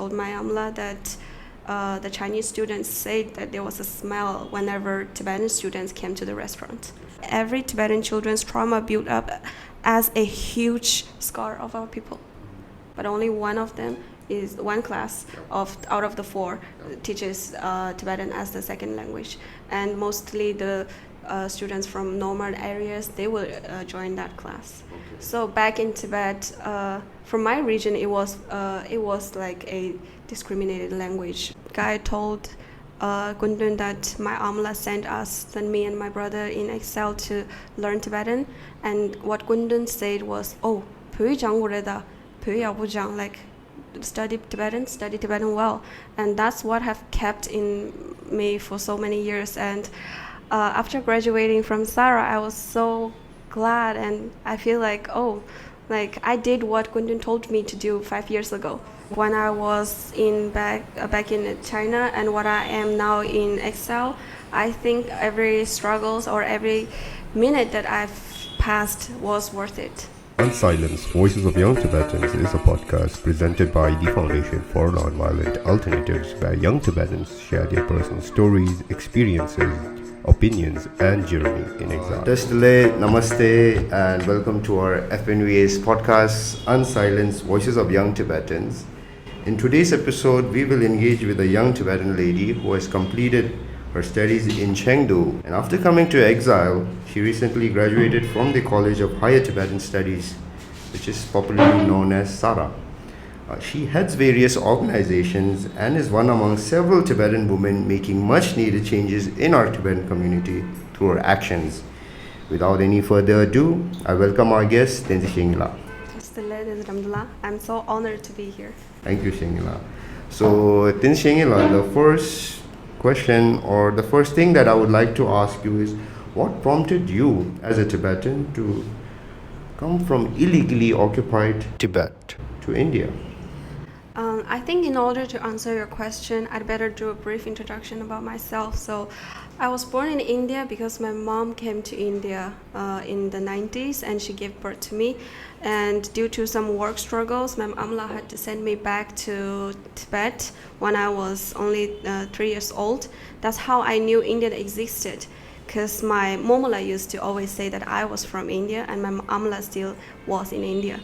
told my amla that the Chinese students said that there was a smell whenever Tibetan students came to the restaurant. Every Tibetan children's trauma built up as a huge scar of our people. But only one of them is one class out of the 4 teaches Tibetan as the second language. And mostly the students from nomad areas, they will join that class. Okay. So back in Tibet, from my region, it was like a discriminated language. Guy told Gundun that my amla sent me and my brother in exile to learn Tibetan, and what Gundun said was, "Oh, like study Tibetan well," and that's what have kept in me for so many years. And after graduating from Sara, I was so glad, and I feel like I did what Gundun told me to do 5 years ago when I was back in China, and what I am now in exile. I think every struggles or every minute that I've passed was worth it. Unsilenced, Voices of Young Tibetans is a podcast presented by the Foundation for Nonviolent Alternatives, where young Tibetans share their personal stories, experiences, opinions, and journey in exile. Tashtale, namaste, and welcome to our FNVA's podcast, Unsilenced, Voices of Young Tibetans. In today's episode, we will engage with a young Tibetan lady who has completed her studies in Chengdu, and after coming to exile, she recently graduated from the College of Higher Tibetan Studies, which is popularly known as Sara. She heads various organizations and is one among several Tibetan women making much needed changes in our Tibetan community through her actions. Without any further ado, I welcome our guest, Tenzin Shinyi. I'm so honored to be here. Thank you, Shinyi. So, Tenzin Shinyi, the first question or the first thing that I would like to ask you is, what prompted you as a Tibetan to come from illegally occupied Tibet to India? I think in order to answer your question, I'd better do a brief introduction about myself. So I was born in India because my mom came to India in the 90s, and she gave birth to me. And due to some work struggles, my amla had to send me back to Tibet when I was only 3 years old. That's how I knew India existed, because my momola used to always say that I was from India, and my amla still was in India.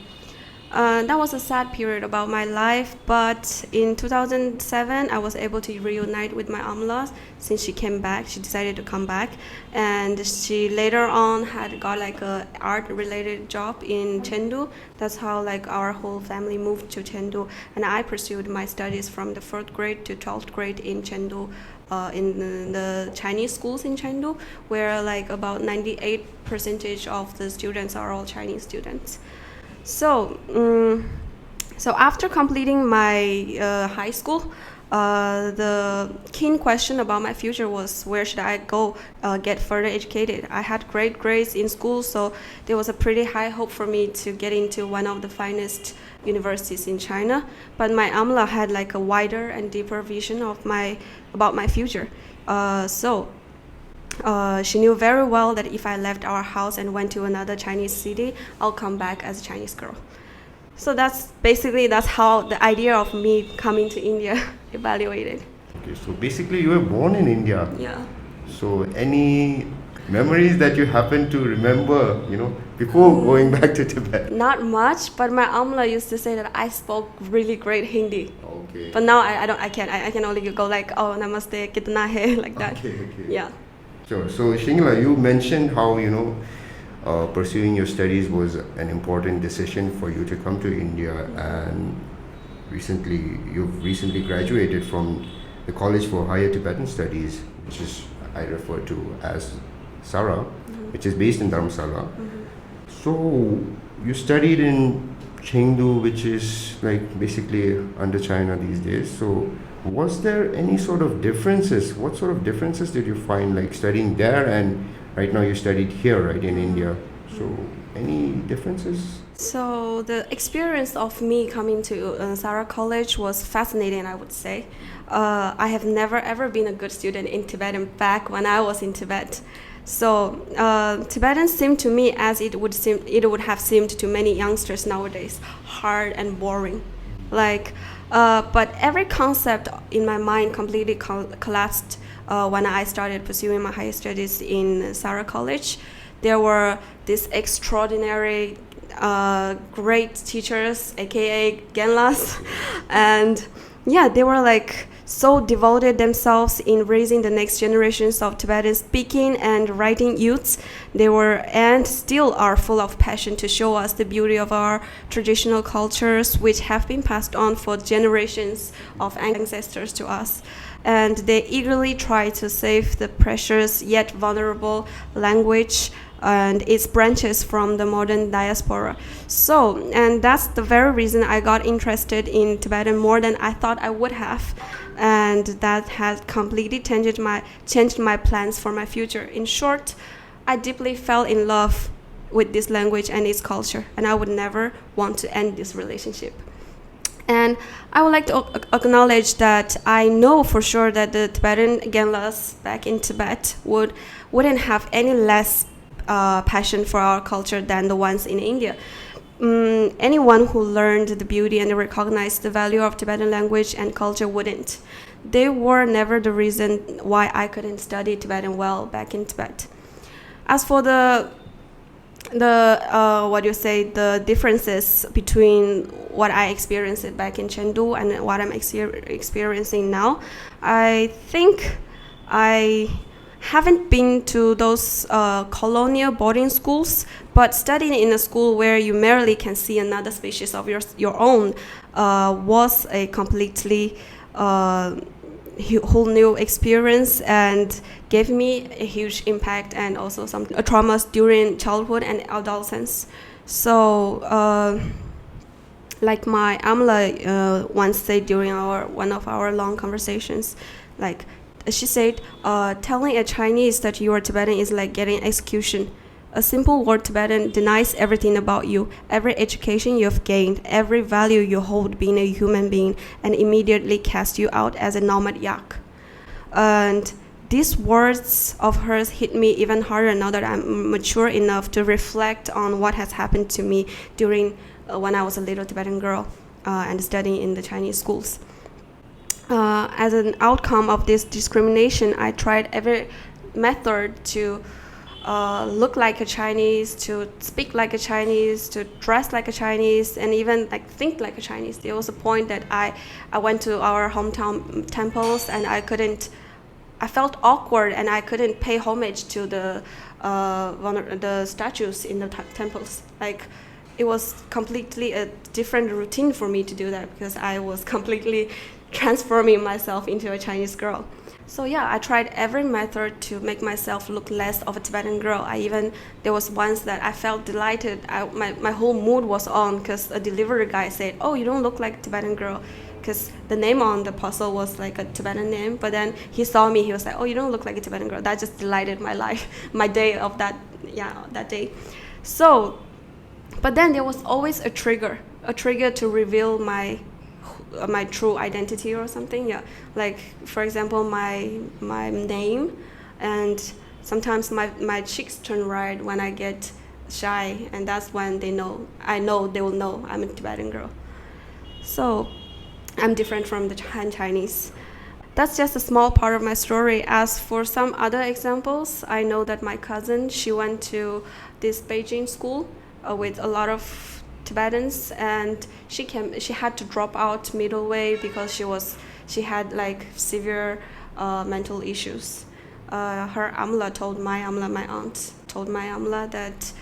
That was a sad period about my life, but in 2007 I was able to reunite with my amla. Since she came back, she decided to come back, and she later on had got like a art related job in Chengdu. That's how like our whole family moved to Chengdu, and I pursued my studies from the 4th grade to 12th grade in Chengdu, in the Chinese schools in Chengdu, where like about 98% of the students are all Chinese students. So after completing my high school, the keen question about my future was, where should I go get further educated? I had great grades in school, so there was a pretty high hope for me to get into one of the finest universities in China. But my amla had like a wider and deeper vision about my future. She knew very well that if I left our house and went to another Chinese city, I'll come back as a Chinese girl. So that's how the idea of me coming to India evaluated. Okay, so basically you were born in India. Yeah. So any memories that you happen to remember, before going back to Tibet? Not much, but my amla used to say that I spoke really great Hindi. Okay. But now I can only go like, oh, namaste, kitna hai, like that. Okay. Yeah. Sure. So, Shinyi, you mentioned how, pursuing your studies was an important decision for you to come to India, and you've recently graduated from the College for Higher Tibetan Studies, which is I refer to as Sara, which is based in Dharamsala. So, you studied in Chengdu, which is like basically under China these days. So, was there any sort of differences? What sort of differences did you find, like studying there and right now you studied here, right, in India? So, any differences? So the experience of me coming to Sara College was fascinating, I would say. I have never ever been a good student in Tibetan back when I was in Tibet. So Tibetan seemed to me, as it would have seemed to many youngsters nowadays, hard and boring. But every concept in my mind completely collapsed when I started pursuing my higher studies in Sarah College. There were these extraordinary, great teachers, aka Genlas, and yeah, they were like so devoted themselves in raising the next generations of Tibetan speaking and writing youths. They were and still are full of passion to show us the beauty of our traditional cultures, which have been passed on for generations of ancestors to us. And they eagerly try to save the precious yet vulnerable language and its branches from the modern diaspora. So, and that's the very reason I got interested in Tibetan more than I thought I would have. And that has completely changed my plans for my future. In short, I deeply fell in love with this language and its culture, and I would never want to end this relationship. And I would like to acknowledge that I know for sure that the Tibetan Genlas back in Tibet wouldn't have any less passion for our culture than the ones in India. Anyone who learned the beauty and recognized the value of Tibetan language and culture wouldn't. They were never the reason why I couldn't study Tibetan well back in Tibet. As for the differences between what I experienced back in Chengdu and what I'm experiencing now, I think I haven't been to those colonial boarding schools, but studying in a school where you merely can see another species of your own was a completely whole new experience and gave me a huge impact and also some traumas during childhood and adolescence. So, like my Amla once said during one of our long conversations, like she said, telling a Chinese that you are Tibetan is like getting execution. A simple word Tibetan denies everything about you, every education you've gained, every value you hold being a human being, and immediately casts you out as a nomad yak. And these words of hers hit me even harder now that I'm mature enough to reflect on what has happened to me during when I was a little Tibetan girl and studying in the Chinese schools. As an outcome of this discrimination, I tried every method to look like a Chinese, to speak like a Chinese, to dress like a Chinese, and even like think like a Chinese. There was a point that I went to our hometown temples and I felt awkward and I couldn't pay homage to the statues in the temples. Like, it was completely a different routine for me to do that because I was completely transforming myself into a Chinese girl. So yeah, I tried every method to make myself look less of a Tibetan girl. There was once that I felt delighted. My whole mood was on because a delivery guy said, "Oh, you don't look like a Tibetan girl," because the name on the parcel was like a Tibetan name. But then he saw me, he was like, "Oh, you don't look like a Tibetan girl." That just delighted my life, my day of that day. So, but then there was always a trigger to reveal my true identity or something. Yeah, like for example my name, and sometimes my cheeks turn red when I get shy, and that's when they will know I'm a Tibetan girl. So I'm different from the Han Chinese. That's just a small part of my story. As for some other examples, I know that my cousin, she went to this Beijing school with a lot of Tibetans, and she had to drop out middle way because she had like severe mental issues. Her Amla told my aunt told my Amla that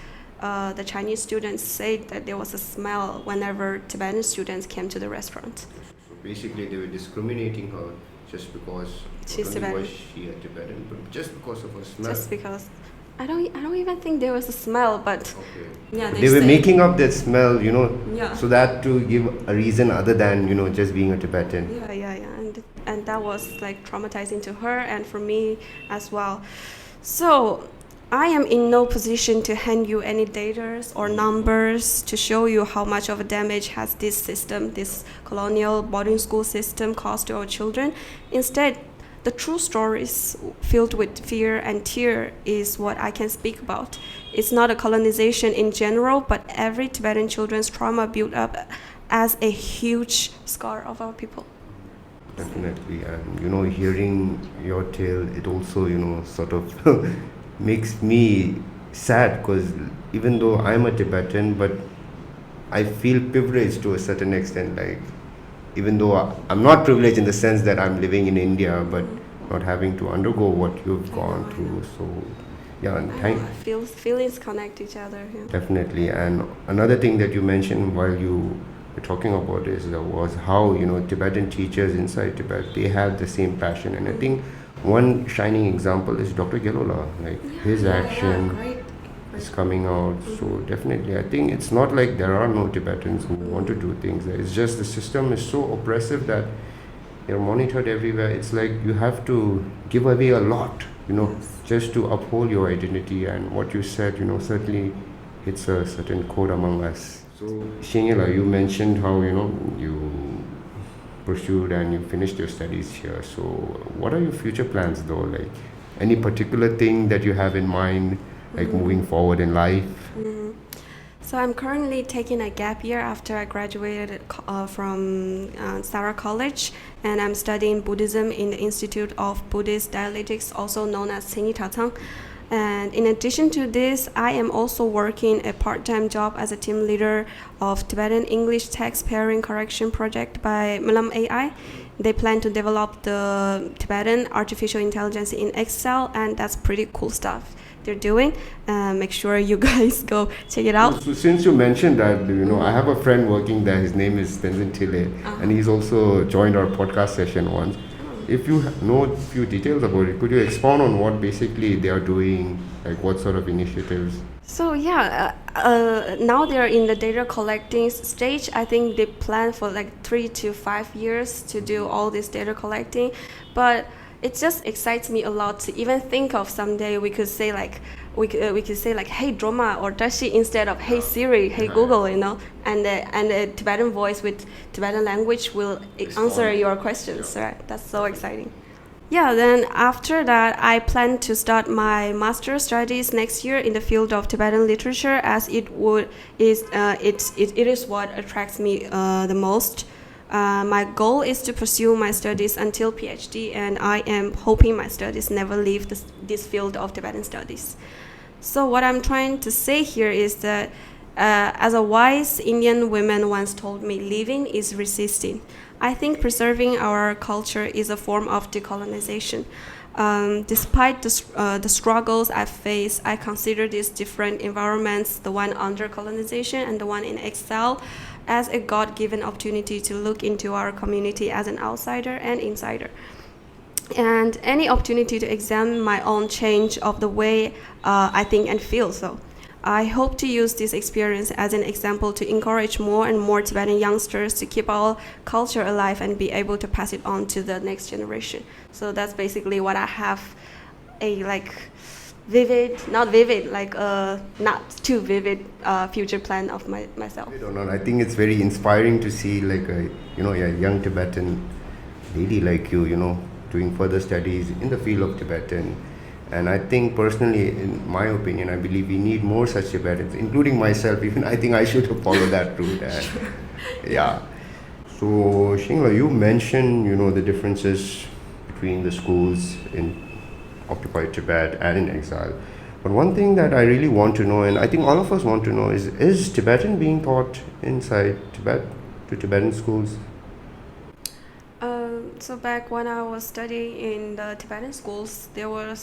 the Chinese students said that there was a smell whenever Tibetan students came to the restaurant. So basically, they were discriminating her just because she's not only Tibetan. was she a Tibetan, but just because of her smell. Just because. I don't even think there was a smell, but Okay. yeah, They were say- making up that smell, Yeah. so that to give a reason other than, just being a Tibetan. Yeah, and that was like traumatizing to her and for me as well. So I am in no position to hand you any data or numbers to show you how much of a damage has this colonial boarding school system caused to our children. Instead, the true stories filled with fear and tear is what I can speak about. It's not a colonization in general, but every Tibetan children's trauma built up as a huge scar of our people. Definitely, and hearing your tale, it also sort of makes me sad, because even though I'm a Tibetan, but I feel privileged to a certain extent. Like, even though I'm not privileged in the sense that I'm living in India, but not having to undergo what you've gone through. So, yeah, and Feelings connect each other. Yeah. definitely. And another thing that you mentioned while you were talking about this was how Tibetan teachers inside Tibet, they have the same passion, and I think one shining example is Dr. Gelola. Like, his action Great. is coming out. So definitely, I think it's not like there are no Tibetans who want to do things. It's just the system is so oppressive that you're monitored everywhere. It's like you have to give away a lot, just to uphold your identity. And what you said, certainly hits a certain chord among us. So Shingila, you mentioned how you pursued and you finished your studies here. So what are your future plans though? Like, any particular thing that you have in mind, like moving forward in life? So I'm currently taking a gap year after I graduated from Sarah College, and I'm studying Buddhism in the Institute of Buddhist Dialectics, also known as Tenzin. And in addition to this, I am also working a part-time job as a team leader of Tibetan English text pairing correction project by Mulam AI. They plan to develop the Tibetan artificial intelligence in Excel, and that's pretty cool stuff they're doing. Make sure you guys go check it out. So since you mentioned that, I have a friend working there. His name is Tenzin Shinyi, and he's also joined our podcast session once. If you know a few details about it, could you expound on what basically they are doing, like what sort of initiatives? So now they're in the data collecting stage. I think they plan for like 3 to 5 years to do all this data collecting, but it just excites me a lot to even think of someday we could say like hey Droma or Dashi instead of hey Siri, hey Google, and the Tibetan voice with Tibetan language will answer your questions. Right? That's so exciting. Yeah, then after that, I plan to start my master's studies next year in the field of Tibetan literature, as it is what attracts me the most. My goal is to pursue my studies until PhD, and I am hoping my studies never leave this field of Tibetan studies. So what I'm trying to say here is that as a wise Indian woman once told me, living is resisting. I think preserving our culture is a form of decolonization. Despite the struggles I face, I consider these different environments, the one under colonization and the one in exile, as a God-given opportunity to look into our community as an outsider and insider. And any opportunity to examine my own change of the way I think and feel. So I hope to use this experience as an example to encourage more and more Tibetan youngsters to keep our culture alive and be able to pass it on to the next generation. So that's basically what I have, a not too vivid future plan of myself. I think it's very inspiring to see like a young Tibetan lady like you, doing further studies in the field of Tibetan. And I think personally, in my opinion, I believe we need more such Tibetans, including myself. Even I think I should have followed that route. Yeah. So Shingla, you mentioned the differences between the schools in occupied Tibet and in exile. But one thing that I really want to know, and I think all of us want to know, is Tibetan being taught inside Tibet to Tibetan schools? So back when I was studying in the Tibetan schools, there were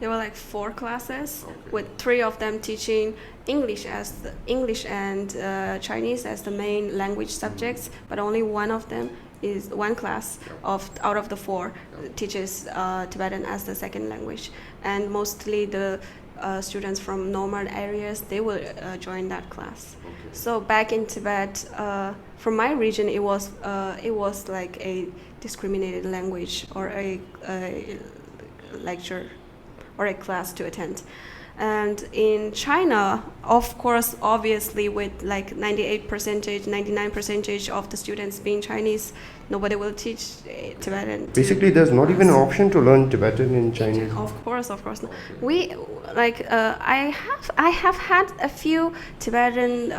like 4 classes, with 3 of them teaching English and Chinese as the main language subjects, but only one of them is one class out of the 4 teaches Tibetan as the second language, and mostly the students from nomad areas, they will join that class. So back in Tibet, from my region, it was like a discriminated language or a lecture or a class to attend. And in China, of course, obviously, with like 99% of the students being Chinese, nobody will teach Tibetan. Basically, there's not even an option to learn Tibetan in Chinese. Of course. We I have had a few Tibetan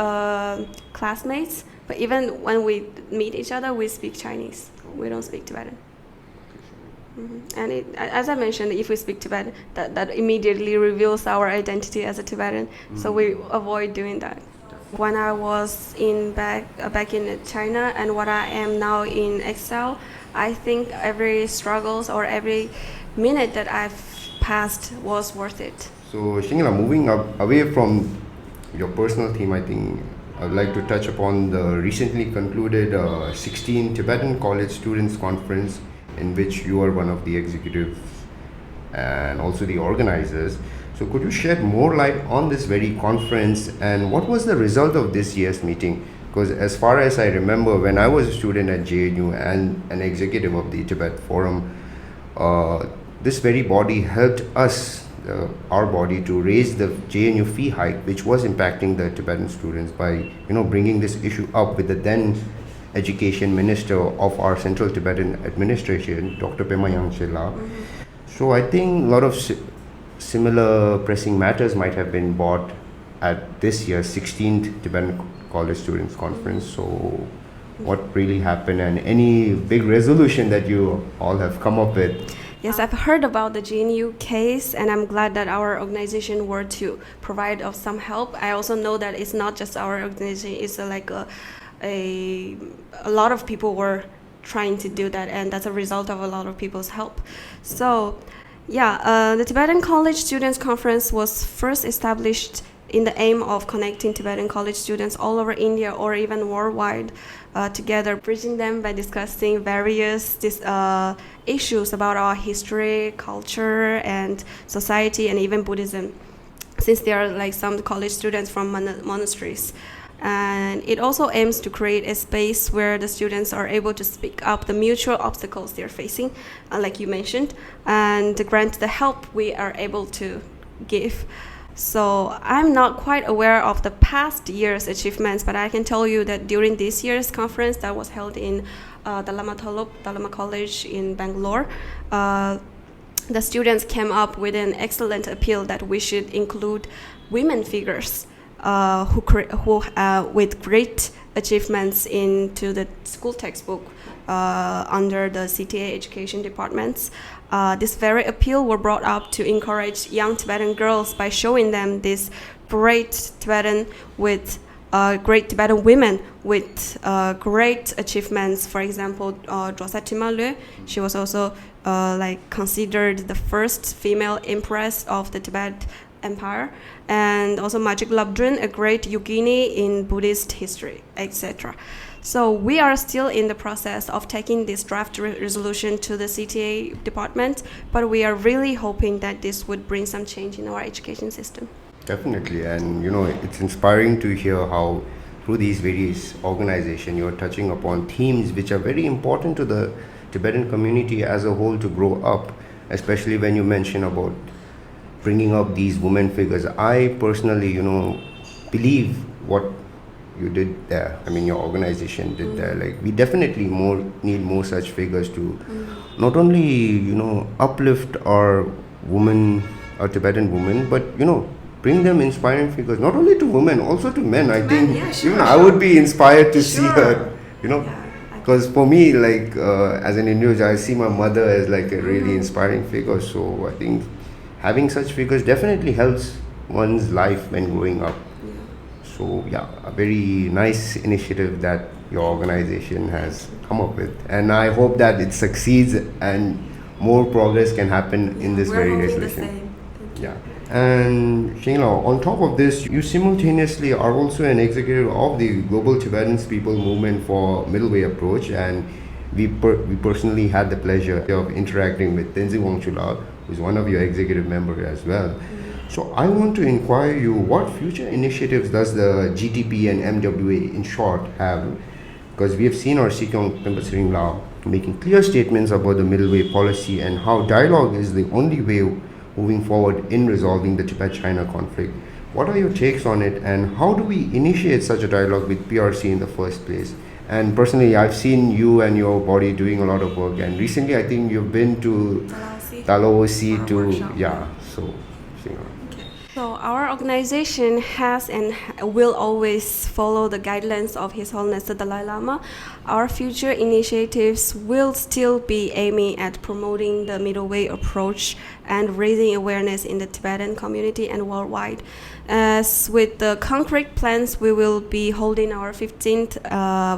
classmates But even when we meet each other, we speak Chinese. We don't speak Tibetan. And as I mentioned, if we speak Tibetan, that immediately reveals our identity as a Tibetan. So we avoid doing that. When I was back in China and what I am now in exile, I think every struggles or every minute that I've passed was worth it. So Shingla, moving away from your personal theme, I think I would like to touch upon the recently concluded 16 Tibetan College Students Conference, in which you are one of the executives and also the organizers. So could you shed more light on this very conference and what was the result of this year's meeting? Because as far as I remember, when I was a student at JNU and an executive of the Tibet Forum, this very body helped us, our body, to raise the JNU fee hike, which was impacting the Tibetan students, by bringing this issue up with the then Education Minister of our Central Tibetan Administration, Dr. Pema Yangchela. So I think a lot of similar pressing matters might have been brought at this year's 16th Tibetan College Students Conference. So what really happened, and any big resolution that you all have come up with? Yes, I've heard about the GNU case, and I'm glad that our organization were to provide of some help. I also know that it's not just our organization, it's a lot of people were trying to do that, and that's a result of a lot of people's help. So the Tibetan College Students Conference was first established in the aim of connecting Tibetan college students all over India or even worldwide together, bridging them by discussing various issues about our history, culture, and society, and even Buddhism, since there are some college students from monasteries. And it also aims to create a space where the students are able to speak up the mutual obstacles they're facing, like you mentioned, and to grant the help we are able to give. So I'm not quite aware of the past year's achievements, but I can tell you that during this year's conference that was held in Dalama College in Bangalore, the students came up with an excellent appeal that we should include women figures who with great achievements into the school textbook under the CTA education departments. This very appeal were brought up to encourage young Tibetan girls by showing them this great Tibetan with great Tibetan women with great achievements. For example, Drosatima Le, she was also considered the first female empress of the Tibet Empire, and also Majik Labdrön, a great yogini in Buddhist history, etc. So we are still in the process of taking this draft resolution to the CTA department, but we are really hoping that this would bring some change in our education system. Definitely, and it's inspiring to hear how through these various organizations you're touching upon themes which are very important to the Tibetan community as a whole to grow up, especially when you mention about bringing up these women figures. I personally, believe what you did there. I mean, your organization did there. We definitely need more such figures to not only, uplift our Tibetan women, but, bring them inspiring figures, not only to women, also to men. I think even I would be inspired to see her, because for me, as an individual, I see my mother as a really inspiring figure. So I think having such figures definitely helps one's life when growing up. So a very nice initiative that your organization has come up with, and I hope that it succeeds and more progress can happen in this very resolution. And Shingla, on top of this, you simultaneously are also an executive of the Global Tibetan People Movement for Middle Way Approach, and we personally had the pleasure of interacting with Tenzin Wangchula, who is one of your executive members as well. So I want to inquire you, what future initiatives does the GTP and MWA in short have? Because we have seen our Sikyong Pimpasring Lao making clear statements about the middle way policy and how dialogue is the only way moving forward in resolving the Tibet-China conflict. What are your takes on it, and how do we initiate such a dialogue with PRC in the first place? And personally, I've seen you and your body doing a lot of work, and recently I think you've been to Dalhousie to, workshop. so. So our organization has and will always follow the guidelines of His Holiness the Dalai Lama. Our future initiatives will still be aiming at promoting the middle way approach and raising awareness in the Tibetan community and worldwide. As with the concrete plans, we will be holding our 15th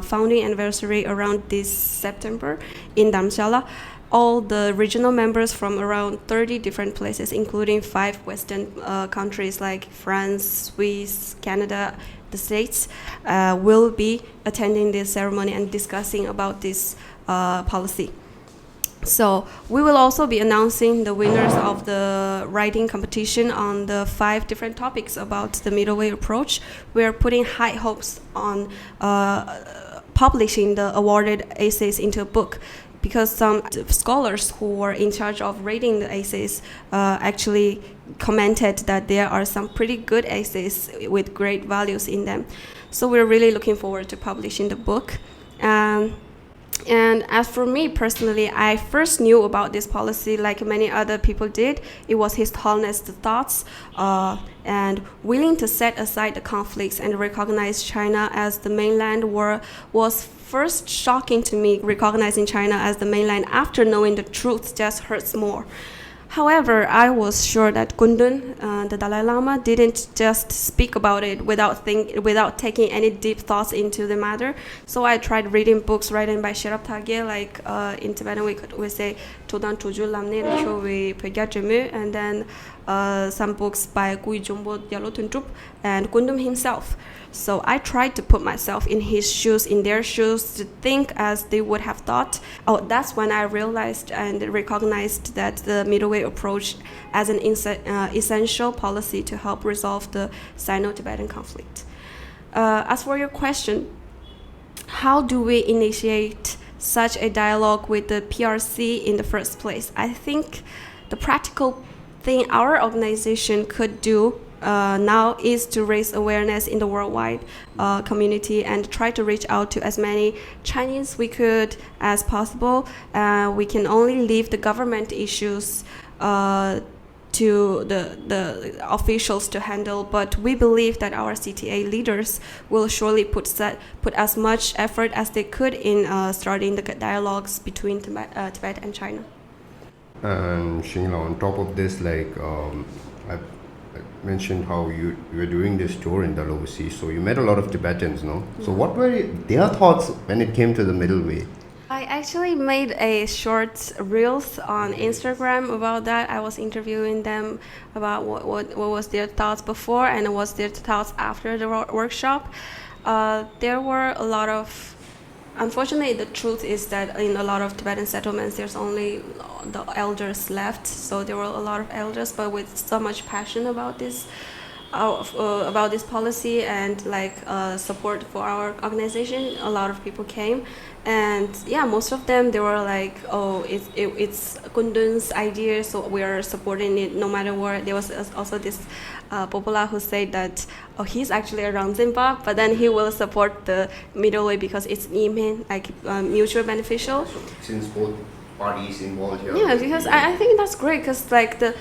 founding anniversary around this September in Dharamshala. All the regional members from around 30 different places, including 5 Western countries like France, Swiss, Canada, the States, will be attending this ceremony and discussing about this policy. So we will also be announcing the winners of the writing competition on the 5 different topics about the middle way approach. We are putting high hopes on publishing the awarded essays into a book, because some scholars who were in charge of rating the essays actually commented that there are some pretty good essays with great values in them. So we're really looking forward to publishing the book. And as for me personally, I first knew about this policy like many other people did. It was His Holiness' thoughts and willing to set aside the conflicts and recognize China as the mainland was first shocking to me. Recognizing China as the mainland after knowing the truth just hurts more. However, I was sure that Kundun, the Dalai Lama, didn't just speak about it without taking any deep thoughts into the matter. So I tried reading books written by Sherab Tagye, like in Tibetan we say Todan Tujul Lamne Chowe Pegyajemu, and then some books by Kui Jumbo Yalotuntup and Kundum himself. So I tried to put myself in his shoes, in their shoes, to think as they would have thought. Oh, that's when I realized and recognized that the middle way approach as an essential policy to help resolve the Sino-Tibetan conflict. As for your question, how do we initiate such a dialogue with the PRC in the first place? I think the practical thing our organization could do now is to raise awareness in the worldwide community and try to reach out to as many Chinese we could as possible. We can only leave the government issues to the officials to handle, but we believe that our CTA leaders will surely put as much effort as they could in starting the dialogues between Tibet and China. And Shingla, on top of this, I mentioned how you were doing this tour in Dalhousie, so you met a lot of Tibetans, no? Mm-hmm. So what were their thoughts when it came to the middle way? I actually made a short reels on Instagram about that. I was interviewing them about what was their thoughts before and what was their thoughts after the workshop. There were a lot of, unfortunately, the truth is that in a lot of Tibetan settlements, there's only the elders left. So there were a lot of elders, but with so much passion about this policy and support for our organization, a lot of people came. And yeah, most of them, they were like, oh, it's Kundun's idea, so we are supporting it no matter what. There was also this Popola who said that, oh, he's actually a Rangzimpa, but then he will support the middle way because it's mutual beneficial. So, since both parties involved here. Yeah, because I think that's great, because the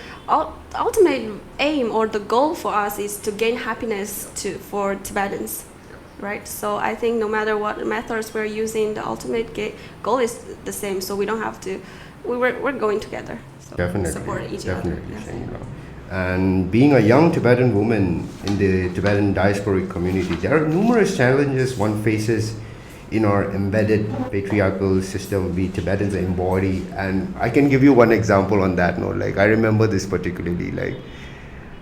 ultimate aim or the goal for us is to gain happiness for Tibetans. Right, so I think no matter what methods we're using, the ultimate goal is the same. So we don't have to. We're going together. So definitely support each other. Yes. And being a young Tibetan woman in the Tibetan diasporic community, there are numerous challenges one faces in our embedded patriarchal system we Tibetans embody. And I can give you one example on that note. I remember this particularly.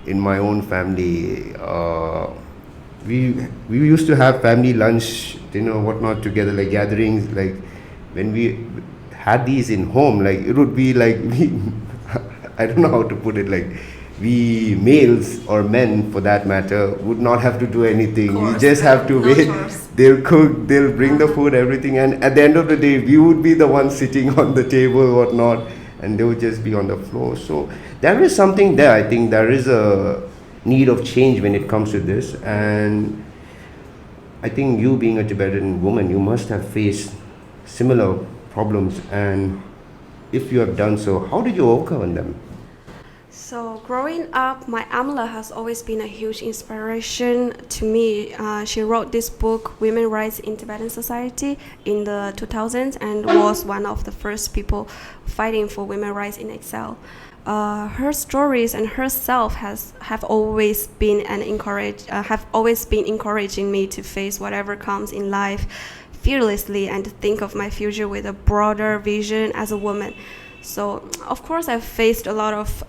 In my own family. We used to have family lunch, whatnot together, gatherings. When we had these in home, it would be I don't know how to put it. We males or men, for that matter, would not have to do anything. We just have to wait. Chores. They'll cook, they'll bring the food, everything, and at the end of the day, we would be the ones sitting on the table, whatnot, and they would just be on the floor. So there is something there. I think there is a need of change when it comes to this, and I think you being a Tibetan woman, you must have faced similar problems, and if you have done so, how did you overcome them? So growing up, my Amla has always been a huge inspiration to me. She wrote this book, Women's Rights in Tibetan Society, in the 2000s, and was one of the first people fighting for women's rights in exile. Her stories and herself have always been encouraging me to face whatever comes in life fearlessly and to think of my future with a broader vision as a woman. So, of course, I've faced a lot of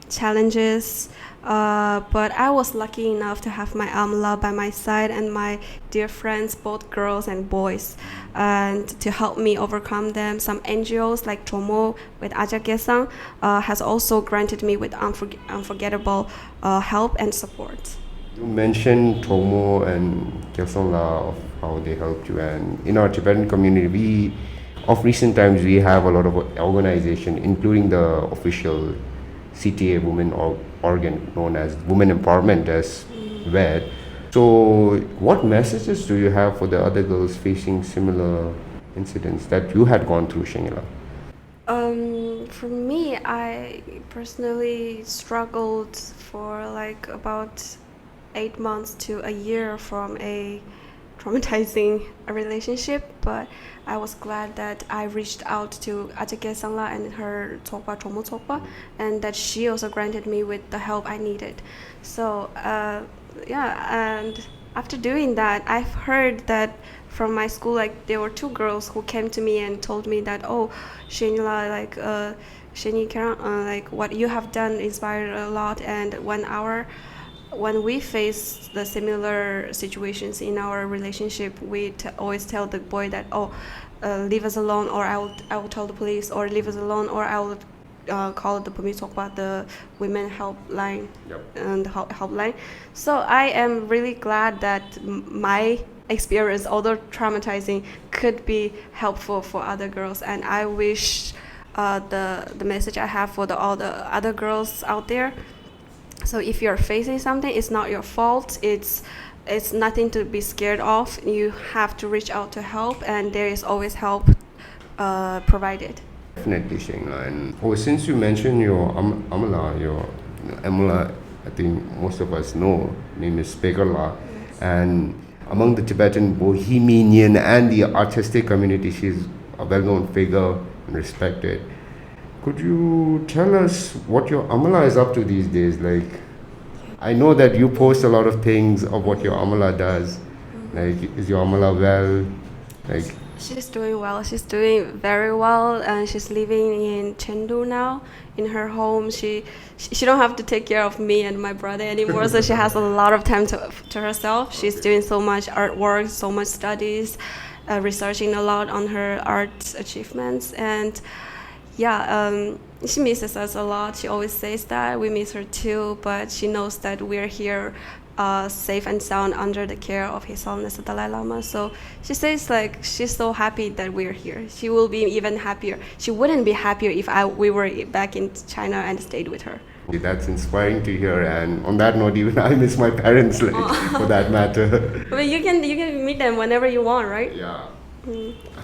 challenges, but I was lucky enough to have my Amla by my side and my dear friends, both girls and boys, and to help me overcome them. Some NGOs like Tomo with Aja Gesang has also granted me with unforgettable help and support. You mentioned Tomo and Kyosonla of how they helped you, and in our Tibetan community, of recent times we have a lot of organization, including the official CTA women organ known as Women Empowerment as WED. So what messages do you have for the other girls facing similar incidents that you had gone through, Shingila? For me, I personally struggled for like about 8 months to a year from a traumatizing relationship, but I was glad that I reached out to Ajake Sangla and her Tsokpa Chomo Tsokpa, and that she also granted me with the help I needed. So and after doing that, I've heard that from my school, like there were 2 girls who came to me and told me that, oh, Shinila, like Shinyi, like what you have done inspired a lot, and when we face the similar situations in our relationship, we always tell the boy that, leave us alone, or I will tell the police, or leave us alone, or I will call the Pumisokpa, the women helpline. Yep. And helpline. So I am really glad that my experience, although traumatizing, could be helpful for other girls, and I wish the message I have for all the other girls out there. So if you're facing something, it's not your fault. It's nothing to be scared of. You have to reach out to help, and there is always help provided. Definitely, Shingla. And since you mentioned your Amla, I think most of us know, name is Spegerla. Yes. And among the Tibetan bohemian and the artistic community, she's a well-known figure and respected. Could you tell us what your Amala is up to these days? Like, I know that you post a lot of things of what your Amala does. Like, is your Amala well? Like, she's doing well. She's doing very well, and she's living in Chengdu now, in her home. She don't have to take care of me and my brother anymore, so she has a lot of time to herself. She's doing so much artwork, so much studies, researching a lot on her art achievements, and she misses us a lot. She always says that. We miss her too, but she knows that we're here safe and sound under the care of His Holiness the Dalai Lama. So she says like she's so happy that we're here. She will be even happier. She wouldn't be happier if we were back in China and stayed with her. That's inspiring to hear, and on that note, even I miss my parents, for that matter. But you can meet them whenever you want, right? Yeah.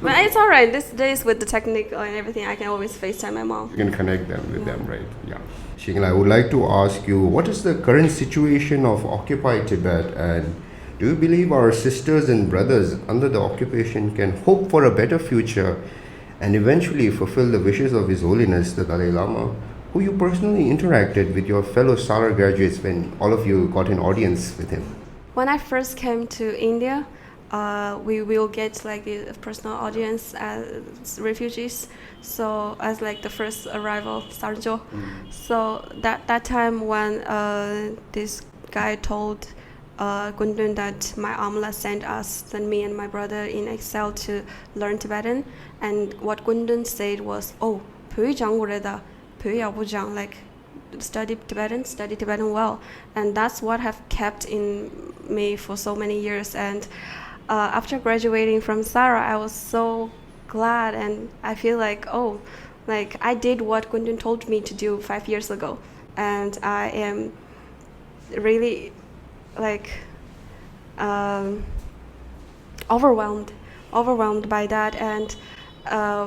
But it's all right. These days with the technique and everything, I can always FaceTime my mom. You can connect them with them, right? Yeah. Shingla, I would like to ask you, what is the current situation of occupied Tibet, and do you believe our sisters and brothers under the occupation can hope for a better future and eventually fulfill the wishes of His Holiness the Dalai Lama, who you personally interacted with your fellow Salar graduates when all of you got an audience with him? When I first came to India, we will get like a personal audience as refugees. So as like the first arrival, Sarjo. So that time when this guy told Gundun that my Amla sent me and my brother in exile to learn Tibetan, and what Gundun said was, "Oh, like study Tibetan well," and that's what have kept in me for so many years. And after graduating from Sara, I was so glad, and I feel like I did what Gundun told me to do 5 years ago, and I am really overwhelmed by that. And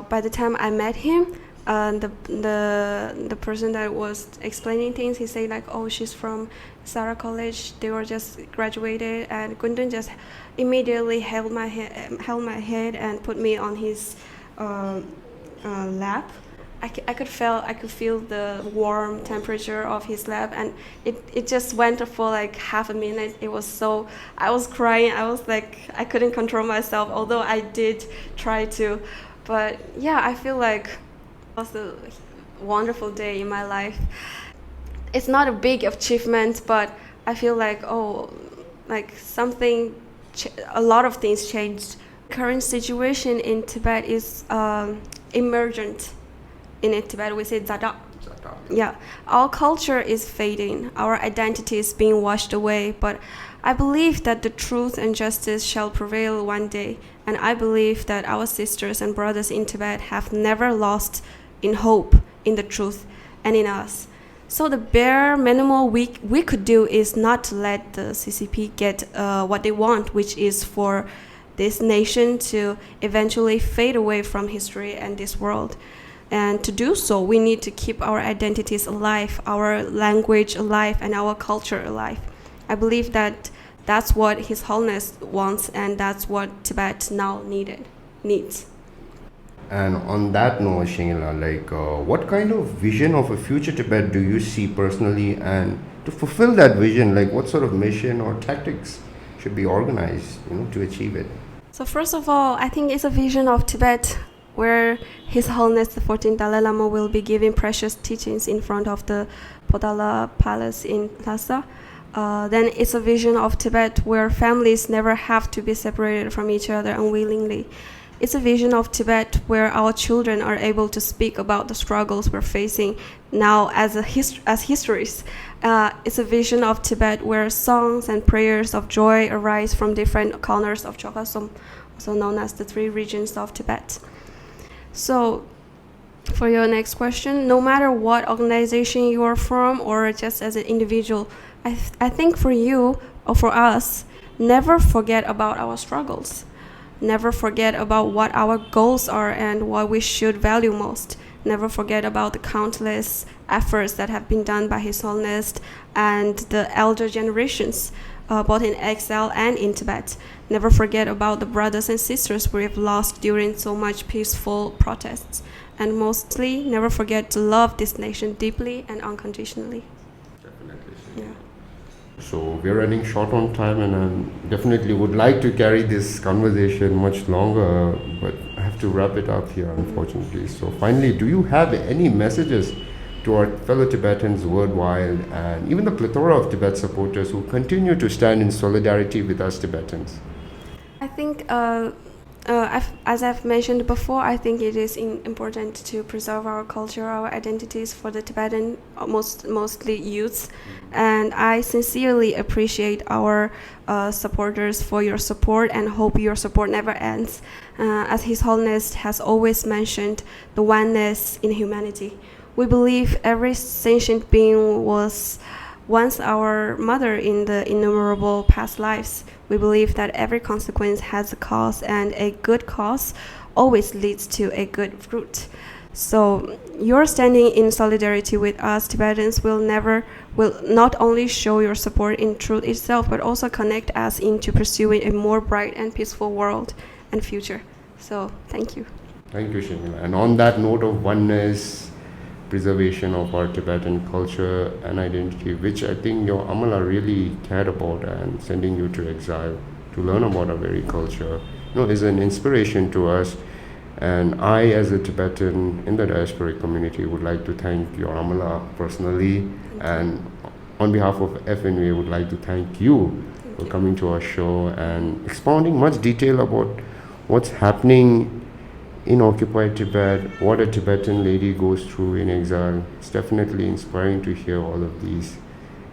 by the time I met him, The person that was explaining things, he said like, oh, she's from Sarah College. They were just graduated, and Gundun just immediately held my head and put me on his lap. I could feel the warm temperature of his lap, and it just went for like half a minute. It was so, I was crying. I was like, I couldn't control myself, although I did try to. But yeah, I feel like it was a wonderful day in my life. It's not a big achievement, but I feel like, oh, like a lot of things changed. Current situation in Tibet is emergent. In Tibet, we say zada. Yeah, our culture is fading, our identity is being washed away, but I believe that the truth and justice shall prevail one day, and I believe that our sisters and brothers in Tibet have never lost in hope in the truth and in us. So the bare minimum we could do is not to let the CCP get what they want, which is for this nation to eventually fade away from history and this world. And to do so, we need to keep our identities alive, our language alive, and our culture alive. I believe that that's what His Holiness wants, and that's what Tibet now needs. And on that note, Shingla, like, what kind of vision of a future Tibet do you see personally? And to fulfill that vision, like, what sort of mission or tactics should be organized, to achieve it? So first of all, I think it's a vision of Tibet where His Holiness the 14th Dalai Lama will be giving precious teachings in front of the Potala Palace in Lhasa. Then it's a vision of Tibet where families never have to be separated from each other unwillingly. It's a vision of Tibet where our children are able to speak about the struggles we're facing now as histories. It's a vision of Tibet where songs and prayers of joy arise from different corners of Chogasum, also known as the 3 regions of Tibet. So, for your next question, no matter what organization you are from or just as an individual, I think for you or for us, never forget about our struggles. Never forget about what our goals are and what we should value most. Never forget about the countless efforts that have been done by His Holiness and the elder generations, both in exile and in Tibet. Never forget about the brothers and sisters we have lost during so much peaceful protests. And mostly, never forget to love this nation deeply and unconditionally. Definitely. Yeah. So we're running short on time, and I definitely would like to carry this conversation much longer, but I have to wrap it up here, unfortunately. So finally, do you have any messages to our fellow Tibetans worldwide and even the plethora of Tibet supporters who continue to stand in solidarity with us Tibetans? I think, as I've mentioned before, I think it is important to preserve our culture, our identities for the Tibetan, mostly youths. And I sincerely appreciate our supporters for your support and hope your support never ends. As His Holiness has always mentioned, the oneness in humanity. We believe every sentient being was once our mother in the innumerable past lives. We believe that every consequence has a cause, and a good cause always leads to a good fruit. So your standing in solidarity with us Tibetans will not only show your support in truth itself, but also connect us into pursuing a more bright and peaceful world and future. So thank you. Thank you, Shingla. And on that note of oneness, preservation of our Tibetan culture and identity, which I think your Amala really cared about, and sending you to exile to learn about our very culture, is an inspiration to us. And I, as a Tibetan in the diasporic community, would like to thank your Amala personally, and on behalf of FNVA, would like to thank you for coming to our show and expounding much detail about what's happening in occupied Tibet, what a Tibetan lady goes through in exile. It's definitely inspiring to hear all of these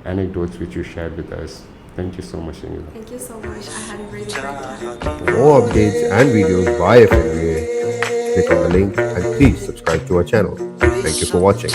anecdotes which you shared with us. Thank you so much, Shingla. Thank you so much. I had a really great time. For more updates and videos by FNVA, click on the link and please subscribe to our channel. Thank you for watching.